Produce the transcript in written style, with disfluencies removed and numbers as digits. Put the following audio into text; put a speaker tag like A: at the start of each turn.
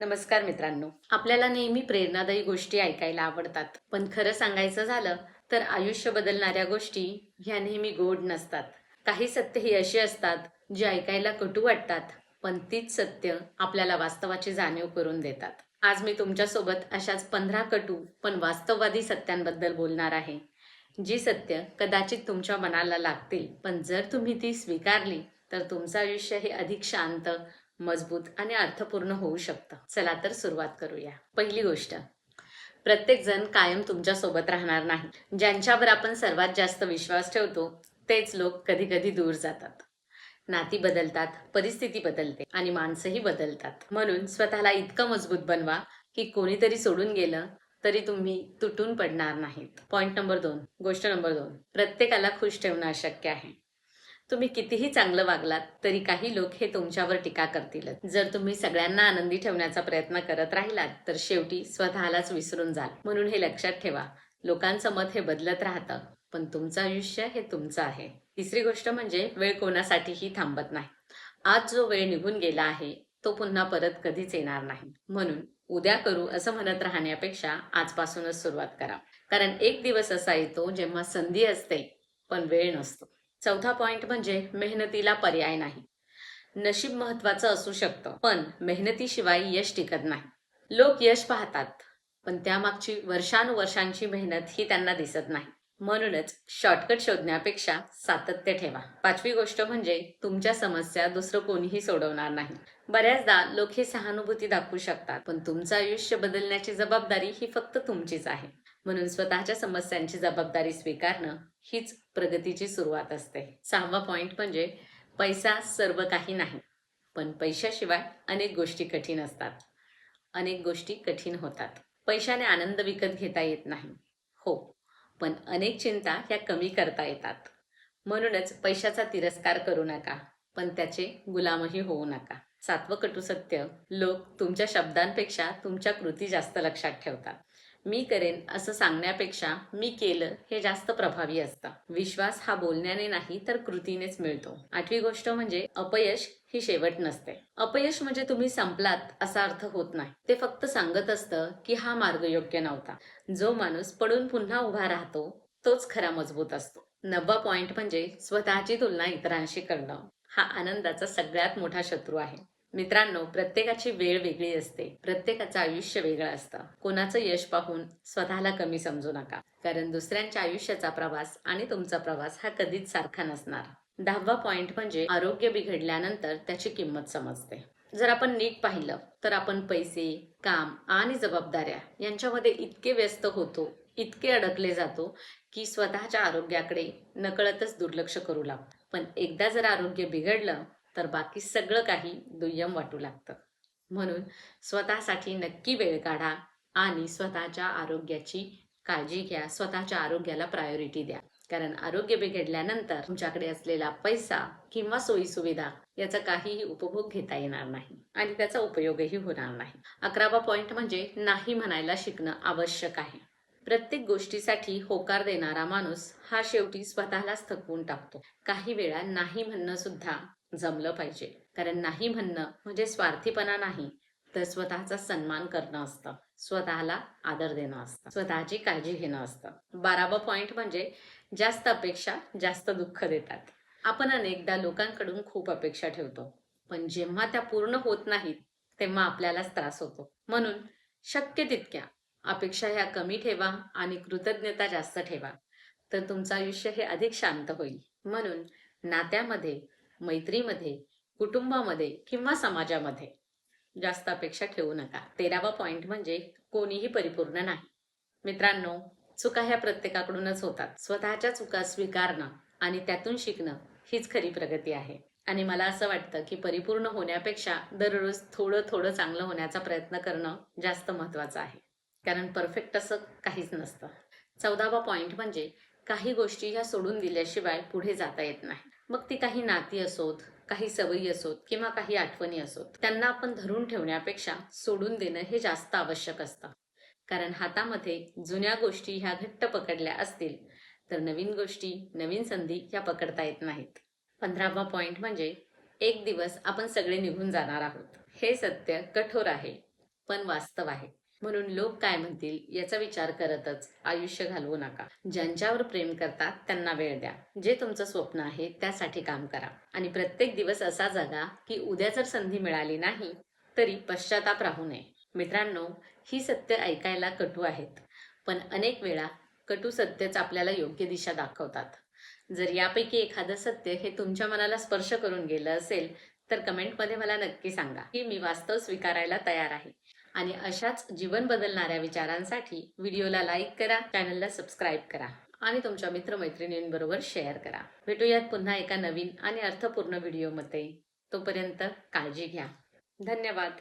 A: नमस्कार मित्रांनो. आपल्याला नेहमी प्रेरणादायी गोष्टी ऐकायला आवडतात. पण खरं सांगायचं झालं तर आयुष्य बदलणाऱ्या गोष्टी ह्या नेहमी गोड नसतात. काही सत्य ही अशी असतात जी ऐकायला कटू वाटतात, पण तीच सत्य आपल्याला वास्तवाची जाणीव करून देतात. आज मी तुमच्यासोबत अशाच 15 कटू पण वास्तववादी सत्यांबद्दल बोलणार आहे. जी सत्य कदाचित तुमच्या मनाला लागतील, पण जर तुम्ही ती स्वीकारली तर तुमचं आयुष्य हे अधिक शांत, मजबूत आणि अर्थपूर्ण होऊ शकतं. चला तर सुरुवात करूया. पहिली गोष्ट, प्रत्येक जण कायम तुमच्या सोबत राहणार नाही. ज्यांच्यावर आपण सर्वात जास्त विश्वास ठेवतो तेच लोक कधी कधी दूर जातात. नाती बदलतात, परिस्थिती बदलते आणि माणसंही बदलतात. म्हणून स्वतःला इतकं मजबूत बनवा की कोणीतरी सोडून गेलं तरी तुम्ही तुटून पडणार नाहीत. पॉइंट नंबर 2, गोष्ट नंबर 2, प्रत्येकाला खुश ठेवणं अशक्य आहे. तुम्ही कितीही चांगलं वागलात तरी काही लोक हे तुमच्यावर टीका करतीलच. जर तुम्ही सगळ्यांना आनंदी ठेवण्याचा प्रयत्न करत राहिलात तर शेवटी स्वतःलाच विसरून जाल. म्हणून हे लक्षात ठेवा, लोकांचं मत हे बदलत राहतं, पण तुमचं आयुष्य हे तुमचं आहे. तिसरी गोष्ट म्हणजे वेळ कोणासाठीही थांबत नाही. आज जो वेळ निघून गेला आहे तो पुन्हा परत कधीच येणार नाही. म्हणून उद्या करू असं म्हणत राहण्यापेक्षा आजपासूनच सुरुवात करा. कारण एक दिवस असा येतो जेव्हा संधी असते पण वेळ नसतो. चौथा पॉइंट म्हणजे मेहनतीला पर्याय नाही. नशीब महत्वाचं असू शकतं, पण मेहनतीशिवाय यश टिकत नाही. लोक यश पाहतात, पण त्यामागची वर्षानुवर्षांची मेहनत ही त्यांना दिसत नाही. म्हणूनच शॉर्टकट शोधण्यापेक्षा सातत्य ठेवा. पाचवी गोष्ट म्हणजे तुमच्या समस्या दुसरं कोणीही सोडवणार नाही. बऱ्याचदा लोक ही सहानुभूती दाखवू शकतात, पण तुमचं आयुष्य बदलण्याची जबाबदारी ही फक्त तुमचीच आहे. म्हणून स्वतःच्या समस्यांची जबाबदारी स्वीकारणं हीच प्रगतीची सुरुवात असते. सहावा पॉइंट म्हणजे पैसा सर्व काही नाही, पण पैशाशिवाय अनेक गोष्टी कठीण असतात. अनेक गोष्टी कठीण होतात. पैशाने आनंद विकत घेता येत नाही, हो, पण अनेक चिंता ह्या कमी करता येतात. म्हणूनच पैशाचा तिरस्कार करू नका, पण त्याचे गुलामही होऊ नका. सातवं कटू सत्य, लोक तुमच्या शब्दांपेक्षा तुमच्या कृती जास्त लक्षात ठेवतात. मी करेन असं सांगण्यापेक्षा मी केलं हे जास्त प्रभावी असतं. विश्वास हा बोलण्याने नाही तर कृतीनेच मिळतो. आठवी गोष्ट म्हणजे अपयश ही शेवट नसते. अपयश म्हणजे तुम्ही संपलात असा अर्थ होत नाही. ते फक्त सांगत असतं की हा मार्ग योग्य नव्हता. जो माणूस पडून पुन्हा उभा राहतो तोच खरा मजबूत असतो. नववा पॉइंट म्हणजे स्वतःची तुलना इतरांशी करणं हा आनंदाचा सगळ्यात मोठा शत्रू आहे. मित्रांनो, प्रत्येकाची वेळ वेगळी असते, प्रत्येकाचं आयुष्य वेगळं असतं. कोणाचं यश पाहून स्वतःला कमी समजू नका, कारण दुसऱ्यांच्या आयुष्याचा प्रवास आणि तुमचा प्रवास हा कधीच सारखा नसणार. दहावा पॉइंट म्हणजे आरोग्य बिघडल्यानंतर त्याची किंमत समजते. जर आपण नीट पाहिलं तर आपण पैसे, काम आणि जबाबदाऱ्या यांच्यामध्ये इतके व्यस्त होतो, इतके अडकले जातो की स्वतःच्या आरोग्याकडे नकळतच दुर्लक्ष करू लागतो. पण एकदा जर आरोग्य बिघडलं तर बाकी सगळं काही दुय्यम वाटू लागतं. म्हणून स्वतःसाठी नक्की वेळ काढा आणि स्वतःच्या आरोग्याची काळजी घ्या. स्वतःच्या आरोग्याला प्रायोरिटी द्या. कारण आरोग्य बिघडल्यानंतर तुमच्याकडे असलेला पैसा किंवा सोयीसुविधा याचा काहीही उपभोग घेता येणार नाही आणि त्याचा उपयोगही होणार नाही. 11वा पॉइंट म्हणजे नाही म्हणायला शिकणं आवश्यक आहे. प्रत्येक गोष्टीसाठी होकार देणारा माणूस हा शेवटी स्वतःलाच थकवून टाकतो. काही वेळा नाही म्हणणं सुद्धा जमलं पाहिजे, कारण नाही म्हणणं म्हणजे स्वार्थीपणा नाही तर स्वतःचा सन्मान करणं असतं, स्वतःला आदर देणं असतं, स्वतःची काळजी घेणं असतं. 12वा पॉइंट म्हणजे जास्त अपेक्षा जास्त दुःख देतात. आपण अनेकदा लोकांकडून खूप अपेक्षा ठेवतो, पण जेव्हा त्या पूर्ण होत नाहीत तेव्हा आपल्यालाच त्रास होतो. म्हणून शक्य तितक्या अपेक्षा ह्या कमी ठेवा आणि कृतज्ञता जास्त ठेवा, तर तुमचं आयुष्य हे अधिक शांत होईल. म्हणून नात्यामध्ये, मैत्रीमध्ये, कुटुंबामध्ये किंवा समाजामध्ये जास्त अपेक्षा ठेवू नका. 13वा पॉइंट म्हणजे कोणीही परिपूर्ण नाही. मित्रांनो, चुका ह्या प्रत्येकाकडूनच होतात. स्वतःच्या चुका स्वीकारणं आणि त्यातून शिकणं हीच खरी प्रगती आहे. आणि मला असं वाटतं की परिपूर्ण होण्यापेक्षा दररोज थोडं थोडं चांगलं होण्याचा प्रयत्न करणं जास्त महत्त्वाचं आहे. कारण परफेक्ट असं काहीच नसतं. 14वा पॉइंट म्हणजे काही गोष्टी ह्या सोडून दिल्याशिवाय पुढे जाता येत नाही. मग ती काही नाती असोत, काही सवयी असोत किंवा काही आठवणी असोत, त्यांना आपण धरून ठेवण्यापेक्षा सोडून देणं हे जास्त आवश्यक असतं. कारण हातामध्ये जुन्या गोष्टी ह्या घट्ट पकडल्या असतील तर नवीन गोष्टी, नवीन संधी ह्या पकडता येत नाहीत. 15वा पॉइंट म्हणजे एक दिवस आपण सगळे निघून जाणार आहोत. हे सत्य कठोर आहे, पण वास्तव आहे. म्हणून लोक काय म्हणतील याचा विचार करतच आयुष्य घालवू नका. ज्यांच्यावर प्रेम करतात त्यांना वेळ द्या. जे तुमचं स्वप्न आहे त्यासाठी काम करा आणि प्रत्येक दिवस असा जगा की उद्या जर संधी मिळाली नाही तरी पश्चाताप राहू नये. मित्रांनो, ही सत्य ऐकायला कटू आहेत, पण अनेक वेळा कटू सत्यच आपल्याला योग्य दिशा दाखवतात. जर यापैकी एखादं सत्य हे तुमच्या मनाला स्पर्श करून गेलं असेल तर कमेंटमध्ये मला नक्की सांगा की मी वास्तव स्वीकारायला तयार आहे. आणि अशाच जीवन बदलणाऱ्या विचारांसाठी व्हिडिओला लाईक करा, चॅनलला सबस्क्राईब करा आणि तुमच्या मित्रमैत्रिणींबरोबर शेअर करा. भेटूयात पुन्हा एका नवीन आणि अर्थपूर्ण व्हिडिओमध्ये. तोपर्यंत काळजी घ्या. धन्यवाद.